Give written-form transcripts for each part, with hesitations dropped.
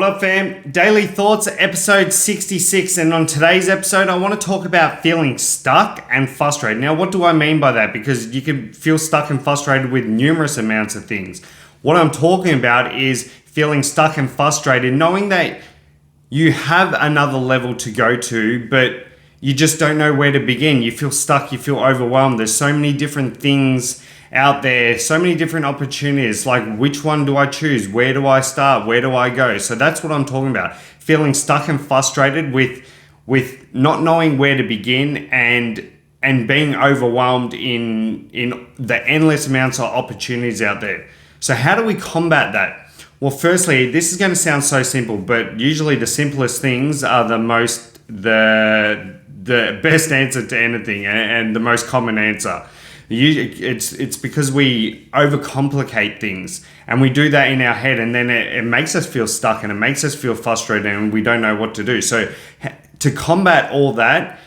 up, fam? Daily Thoughts, episode 66. And on today's episode, I want to talk about feeling stuck and frustrated. Now, what do I mean by that? Because you can feel stuck and frustrated with numerous amounts of things. What I'm talking about is feeling stuck and frustrated, knowing that you have another level to go to, but you just don't know where to begin. You feel stuck, you feel overwhelmed. There's so many different things out there, so many different opportunities. Like, which one do I choose? Where do I start? Where do I go? So that's what I'm talking about. Feeling stuck and frustrated with not knowing where to begin and being overwhelmed in the endless amounts of opportunities out there. So how do we combat that? Well, firstly, this is going to sound so simple, but usually the simplest things are the best answer to anything and the most common answer. It's because we overcomplicate things, and we do that in our head, and then it makes us feel stuck and it makes us feel frustrated and we don't know what to do. So to combat all that,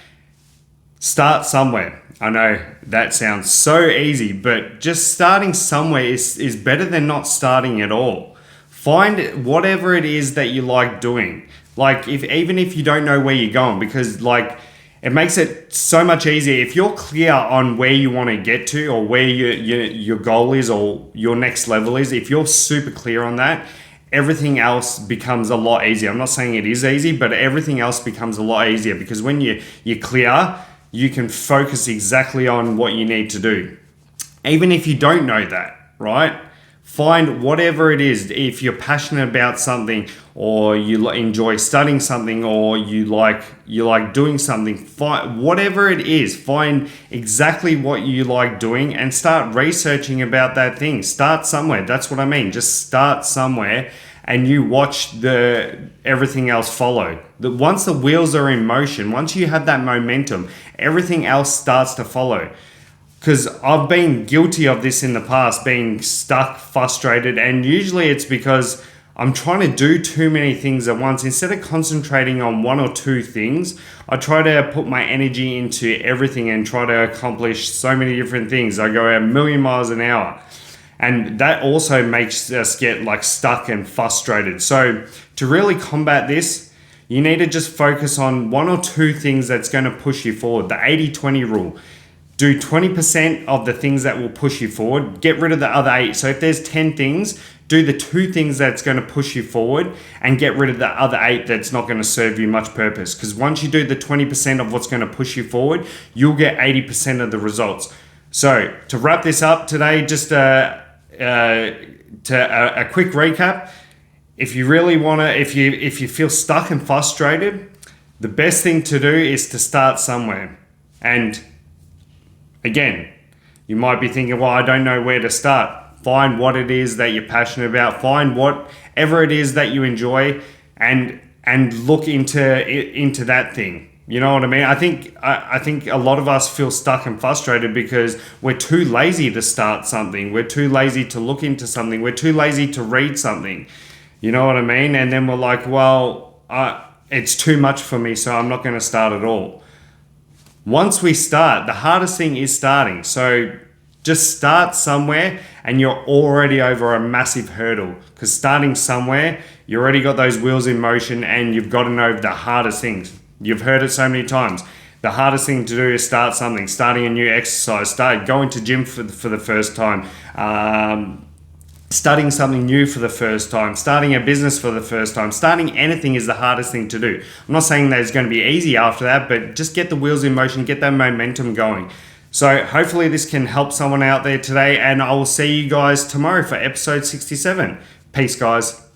start somewhere. I know that sounds so easy, but just starting somewhere is better than not starting at all. Find whatever it is that you like doing. Like, even if you don't know where you're going, because it makes it so much easier if you're clear on where you want to get to, or where your goal is, or your next level is. If you're super clear on that, everything else becomes a lot easier. I'm not saying it is easy, but everything else becomes a lot easier, because when you're clear, you can focus exactly on what you need to do. Even if you don't know that, right? Find whatever it is. If you're passionate about something, or you enjoy studying something, or you like doing something, find whatever it is. Find exactly what you like doing and start researching about that thing. Start somewhere. That's what I mean. Just start somewhere, and you watch everything else follow. Once the wheels are in motion, once you have that momentum, everything else starts to follow. Because I've been guilty of this in the past, being stuck, frustrated, and usually it's because I'm trying to do too many things at once. Instead of concentrating on one or two things, I try to put my energy into everything and try to accomplish so many different things. I go a million miles an hour, and that also makes us get stuck and frustrated. So to really combat this, you need to just focus on one or two things that's going to push you forward. The 80-20 rule. Do 20% of the things that will push you forward. Get rid of the other 8. So if there's 10 things, do the 2 things that's going to push you forward, and get rid of the other 8 that's not going to serve you much purpose. Because once you do the 20% of what's going to push you forward, you'll get 80% of the results. So to wrap this up today, just a quick recap. If you really want to, if you feel stuck and frustrated, the best thing to do is to start somewhere. And again, you might be thinking, well, I don't know where to start. Find what it is that you're passionate about. Find whatever it is that you enjoy, and look into that thing. You know what I mean? I think a lot of us feel stuck and frustrated because we're too lazy to start something. We're too lazy to look into something. We're too lazy to read something. You know what I mean? And then we're like, well, it's too much for me, so I'm not going to start at all. Once we start, the hardest thing is starting. So just start somewhere, and you're already over a massive hurdle, because starting somewhere, you already got those wheels in motion, and you've gotten over the hardest things. You've heard it so many times. The hardest thing to do is start something, starting a new exercise, going to gym for the first time, studying something new for the first time, starting a business for the first time. Starting anything is the hardest thing to do. I'm not saying that it's going to be easy after that, but just get the wheels in motion, get that momentum going. So hopefully this can help someone out there today, and I will see you guys tomorrow for episode 67. Peace, guys.